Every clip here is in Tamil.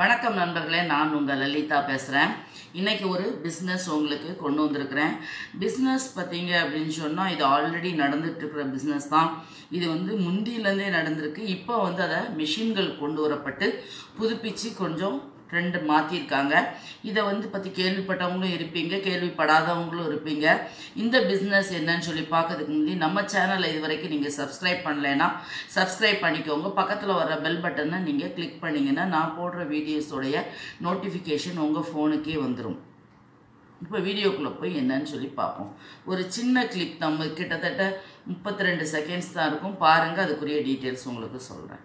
வணக்கம் நண்பர்களே, நான் உங்கள் லலிதா பேசுகிறேன். இன்றைக்கி ஒரு பிஸ்னஸ் உங்களுக்கு கொண்டு வந்திருக்கிறேன். பிஸ்னஸ் பார்த்தீங்க அப்படின்னு சொன்னால் இது ஆல்ரெடி நடந்துகிட்ருக்கிற பிஸ்னஸ் தான். இது முந்தியிலேருந்தே நடந்திருக்கு. இப்போ அதை மிஷின்கள் கொண்டு வரப்பட்டு புதுப்பிச்சு கொஞ்சம் ட்ரெண்ட் மாற்றிருக்காங்க. இதை பற்றி கேள்விப்பட்டவங்களும் இருப்பீங்க, கேள்விப்படாதவங்களும் இருப்பீங்க. இந்த பிஸ்னஸ் என்னன்னு சொல்லி பார்க்கறதுக்கு முன்னாடி நம்ம சேனலை இது வரைக்கும் நீங்கள் சப்ஸ்கிரைப் பண்ணலைன்னா சப்ஸ்கிரைப் பண்ணிக்கோங்க. பக்கத்தில் வர பெல் பட்டனை நீங்கள் கிளிக் பண்ணிங்கன்னா நான் போடுற வீடியோஸோடைய நோட்டிஃபிகேஷன் உங்கள் ஃபோனுக்கே வந்துடும். இப்போ வீடியோக்குள்ளே போய் என்னன்னு சொல்லி பார்ப்போம். ஒரு சின்ன கிளிப் நம்ம கிட்டத்தட்ட 32 செகண்ட்ஸ் தான் இருக்கும். பாருங்கள், அதுக்குரிய டீட்டெயில்ஸ் உங்களுக்கு சொல்கிறேன்.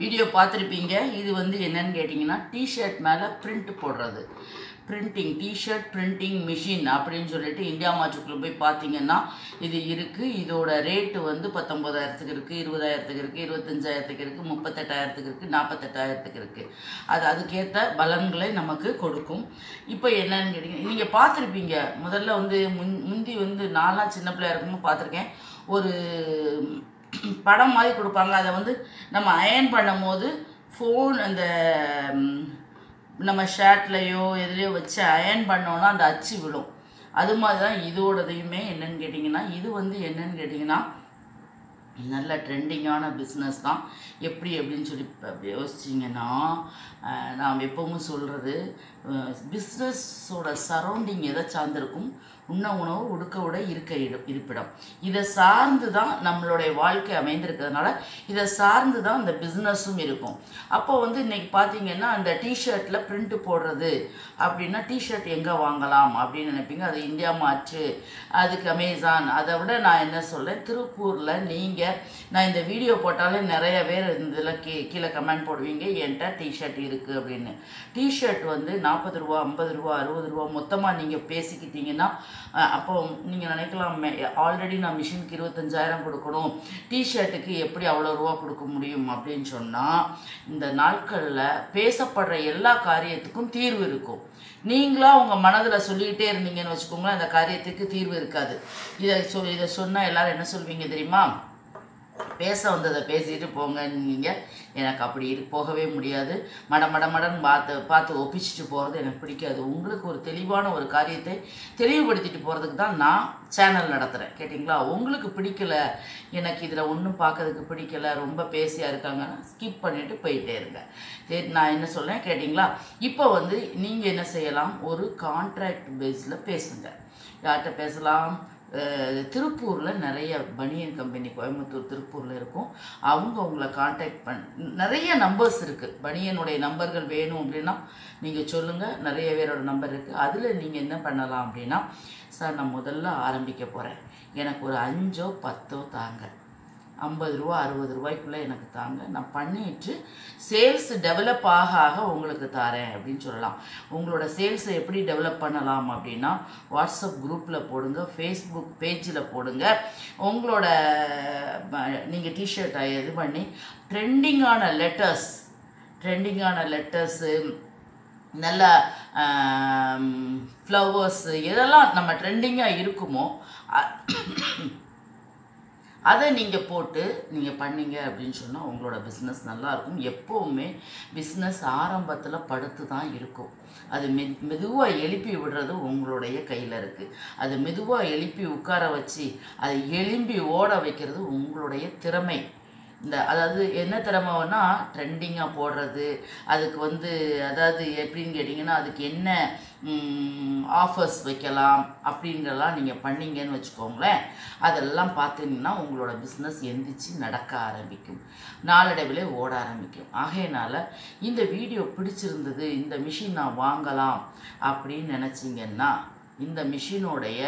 வீடியோ பார்த்துருப்பீங்க. இது என்னன்னு கேட்டிங்கன்னா, டிஷர்ட் மேலே பிரிண்ட் போடுறது, பிரிண்டிங், டிஷர்ட் பிரிண்டிங் மிஷின் அப்படின்னு சொல்லிட்டு இந்தியா மார்ட்டுக்குள்ளே போய் பார்த்தீங்கன்னா இது இருக்குது. இதோட ரேட்டு 19,000க்கு இருக்குது, 20,000க்கு இருக்குது, 25,000க்கு இருக்குது, 38,000க்கு இருக்குது, 48,000க்கு இருக்குது. அதுக்கேற்ற பலன்களை நமக்கு கொடுக்கும். இப்போ என்னன்னு கேட்டிங்கன்னா, நீங்கள் பார்த்துருப்பீங்க. முதல்ல முந்தி நான்லாம் சின்ன பிள்ளையா இருக்கும்போது பார்த்துருக்கேன். ஒரு படம் மாதிரி கொடுப்பாங்க. அதை நம்ம அயர்ன் பண்ணும் போது ஃபோன் அந்த நம்ம ஷர்ட்லையோ எதுலையோ வச்சு அயர்ன் பண்ணோன்னா அந்த அச்சு விழும். அது மாதிரி தான் இதோடதையுமே என்னன்னு கேட்டிங்கன்னா, இது என்னன்னு கேட்டிங்கன்னா நல்ல ட்ரெண்டிங்கான பிஸ்னஸ் தான். எப்படி அப்படின்னு சொல்லி யோசிச்சிங்கன்னா, நாம் எப்பவும் சொல்கிறது, பிஸ்னஸோட சரௌண்டிங் எதை சார்ந்திருக்கும்? உண்ண உணவு, உடுக்க உடை, இருப்பிடம். இதை சார்ந்து தான் நம்மளுடைய வாழ்க்கை அமைந்திருக்கிறதுனால இதை சார்ந்து தான் இந்த பிஸ்னஸும் இருக்கும். அப்போ இன்றைக்கி பார்த்தீங்கன்னா, அந்த டிஷர்ட்டில் பிரிண்ட் போடுறது அப்படின்னா டிஷர்ட் எங்கே வாங்கலாம் அப்படின்னு நினைப்பீங்க. அது இந்தியா மார்ட்டு, அதுக்கு அமேசான். அதை விட நான் என்ன சொல்கிறேன், திருப்பூரில் நான் இந்த வீடியோ போட்டாலே நிறைய பேர் இதில் கீழே கமெண்ட் போடுவீங்க, என்கிட்ட டிஷர்ட் இருக்குது அப்படின்னு. டிஷர்ட் 40 ரூபா, 50 ரூபா, 60 ரூபா மொத்தமாக நீங்கள் பேசிக்கிட்டீங்கன்னா, அப்போ நீங்கள் நினைக்கலாம், ஆல்ரெடி நான் மிஷினுக்கு 25,000 கொடுக்கணும், டிஷர்ட்டுக்கு எப்படி அவ்வளோ ரூபா கொடுக்க முடியும் அப்படின்னு சொன்னால், இந்த நாட்களில் பேசப்படுற எல்லா காரியத்துக்கும் தீர்வு இருக்கும். நீங்களாக உங்கள் மனதில் சொல்லிக்கிட்டே இருந்தீங்கன்னு வச்சுக்கோங்களேன், அந்த காரியத்துக்கு தீர்வு இருக்காது. இதை சொன்னால் எல்லோரும் என்ன சொல்வீங்க தெரியுமா? பேச வந்ததை பேசிட்டு போங்கன்னீங்க. எனக்கு அப்படி போகவே முடியாது. மடன்னு பார்த்து ஒப்பிச்சுட்டு போகிறது எனக்கு பிடிக்காது. உங்களுக்கு ஒரு தெளிவான ஒரு காரியத்தை தெளிவுபடுத்திட்டு போகிறதுக்கு தான் நான் சேனல் நடத்துகிறேன். கேட்டிங்களா? உங்களுக்கு பிடிக்கலை, எனக்கு இதில் ஒன்றும் பார்க்கறதுக்கு பிடிக்கலை, ரொம்ப பேசியாக இருக்காங்கன்னா ஸ்கிப் பண்ணிவிட்டு போயிட்டே இருங்க. சரி, நான் என்ன சொல்கிறேன் கேட்டிங்களா? இப்போ நீங்கள் என்ன செய்யலாம், ஒரு கான்ட்ராக்ட் பேஸில் பேசுங்க. யார்கிட்ட பேசலாம்? திருப்பூரில் நிறைய பனியன் கம்பெனி, கோயம்புத்தூர் திருப்பூரில் இருக்கும். அவங்க உங்களை கான்டாக்ட் நிறைய நம்பர்ஸ் இருக்குது. பனியனுடைய நம்பர்கள் வேணும் அப்படின்னா நீங்கள் சொல்லுங்கள். நிறைய பேரோட நம்பர் இருக்குது. அதில் நீங்கள் என்ன பண்ணலாம் அப்படின்னா, சார் நான் முதல்ல ஆரம்பிக்க போகிறேன், எனக்கு ஒரு 5ஓ 10ஓ தாங்க, 50 ரூபா 60 ரூபாய்க்குள்ளே எனக்கு தாங்க, நான் பண்ணிட்டு சேல்ஸ் டெவலப் ஆக உங்களுக்கு தரேன் அப்படின்னு சொல்லலாம். உங்களோட சேல்ஸை எப்படி டெவலப் பண்ணலாம் அப்படின்னா, வாட்ஸ்அப் குரூப்பில் போடுங்க, ஃபேஸ்புக் பேஜில் போடுங்க. உங்களோட நீங்கள் டிஷர்ட்டை இது பண்ணி ட்ரெண்டிங்கான லெட்டர்ஸு, நல்ல ஃப்ளவர்ஸு, எதெல்லாம் நம்ம ட்ரெண்டிங்காக இருக்குமோ அதை நீங்கள் போட்டு நீங்கள் பண்ணிங்க அப்படின்னு சொன்னால் உங்களோட பிஸ்னஸ் நல்லாயிருக்கும். எப்போவுமே பிஸ்னஸ் ஆரம்பத்தில் படுத்து தான் இருக்கும். அது மெதுவாக எழுப்பி விடுறது உங்களுடைய கையில் இருக்குது. அது மெதுவாக எழுப்பி உட்கார வச்சு அதை எழும்பி ஓட வைக்கிறது உங்களுடைய திறமை. அதாவது என்ன திறமைன்னா ட்ரெண்டிங்காக போடுறது, அதுக்கு அதாவது எப்படின்னு கேட்டிங்கன்னா, அதுக்கு என்ன ஆஃபர்ஸ் வைக்கலாம் அப்படின்றலாம் நீங்கள் பண்ணிங்கன்னு வச்சுக்கோங்களேன். அதெல்லாம் பார்த்தீங்கன்னா உங்களோட பிஸ்னஸ் எந்திரிச்சு நடக்க ஆரம்பிக்கும், நாளடைவில் ஓட ஆரம்பிக்கும். ஆகையினால் இந்த வீடியோ பிடிச்சிருந்தது, இந்த மிஷின் நான் வாங்கலாம் அப்படின்னு நினச்சிங்கன்னா இந்த மிஷினோடைய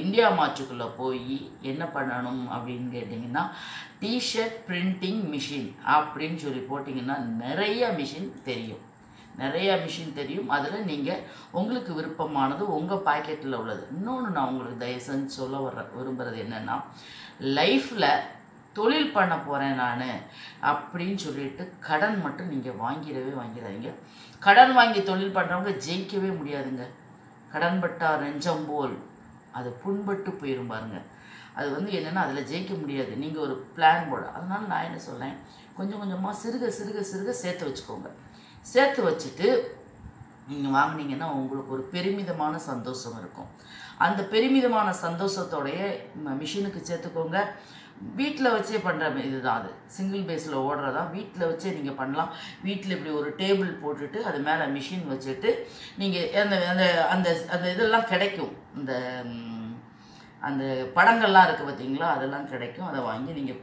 இந்தியா மார்ட்டுக்குள்ளே போய் என்ன பண்ணணும் அப்படின்னு கேட்டிங்கன்னா டிஷர்ட் பிரிண்டிங் மிஷின் அப்படின்னு சொல்லி போட்டிங்கன்னா நிறைய மிஷின் தெரியும். அதில் நீங்கள் உங்களுக்கு விருப்பமானது உங்கள் பாக்கெட்டில் உள்ளது. இன்னொன்று நான் உங்களுக்கு தயவு செஞ்சு சொல்ல விரும்புகிறது என்னென்னா, லைஃப்பில் தொழில் பண்ண போகிறேன் நான் அப்படின்னு சொல்லிட்டு கடன் மட்டும் நீங்கள் வாங்கிடாதீங்க. கடன் வாங்கி தொழில் பண்ணுறவங்க ஜெயிக்கவே முடியாதுங்க. கடன் பட்டார் நெஞ்சம் போல் அது புண்பட்டு போயிடும் பாருங்க. அது வந்து என்னென்னா அதில் ஜெயிக்க முடியாது. நீங்கள் ஒரு பிளான் போட. அதனால் நான் என்ன சொல்கிறேன், கொஞ்சம் கொஞ்சமாக சிறுக சேர்த்து வச்சுக்கோங்க. சேர்த்து வச்சுட்டு நீங்கள் வாங்கினீங்கன்னா உங்களுக்கு ஒரு பெருமிதமான சந்தோஷம் இருக்கும். அந்த பெருமிதமான சந்தோஷத்தோடைய மிஷினுக்கு சேர்த்துக்கோங்க. வீட்டில் வச்சே பண்ணுற இதுதான், அது சிங்கிள் பேஸில் ஓடுறதா. வீட்டில் வச்சே நீங்கள் பண்ணலாம். வீட்டில் இப்படி ஒரு டேபிள் போட்டுட்டு அது மேலே மிஷின் வச்சுட்டு நீங்கள் அந்த அந்த அந்த அந்த இதெல்லாம் கிடைக்கும். அந்த படங்கள்லாம் இருக்குது பார்த்தீங்களா, அதெல்லாம் கிடைக்கும். அதை வாங்கி நீங்கள்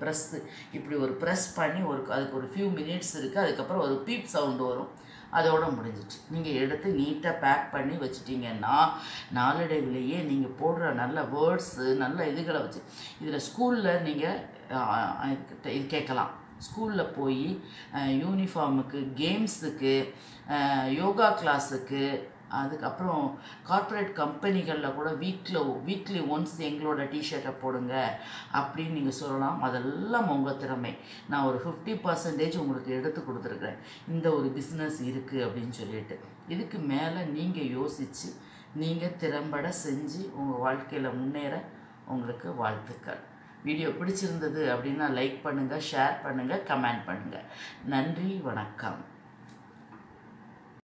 இப்படி ஒரு ப்ரெஸ் பண்ணி அதுக்கு ஒரு ஃபியூ மினிட்ஸ் இருக்குது. அதுக்கப்புறம் ஒரு பீப் சவுண்டு வரும். அதோடு முடிஞ்சிச்சு. நீங்கள் எடுத்து நீட்டாக பேக் பண்ணி வச்சிட்டிங்கன்னா நாளடைவிலேயே நீங்கள் போடுற நல்ல வேர்ட்ஸு நல்ல இதுகளை வச்சு இதில் ஸ்கூலில் நீங்கள் இது கேட்கலாம். ஸ்கூலில் போய் யூனிஃபார்முக்கு, கேம்ஸுக்கு, யோகா கிளாஸுக்கு, அதுக்கப்புறம் கார்ப்பரேட் கம்பெனிகளில் கூட வீக்லி ஒன்ஸ் எங்களோட டிஷர்ட்டை போடுங்க அப்படின்னு நீங்கள் சொல்லலாம். அதெல்லாம் உங்கள் திறமை. நான் ஒரு 50% உங்களுக்கு எடுத்து கொடுத்துருக்குறேன். இந்த ஒரு பிஸ்னஸ் இருக்குது அப்படின்னு சொல்லிட்டு இதுக்கு மேலே நீங்கள் யோசித்து நீங்கள் திறம்பட செஞ்சு உங்கள் வாழ்க்கையில் முன்னேற உங்களுக்கு வாழ்த்துக்கள். வீடியோ பிடிச்சிருந்தது அப்படின்னா லைக் பண்ணுங்கள், ஷேர் பண்ணுங்கள், கமெண்ட் பண்ணுங்கள். நன்றி, வணக்கம்.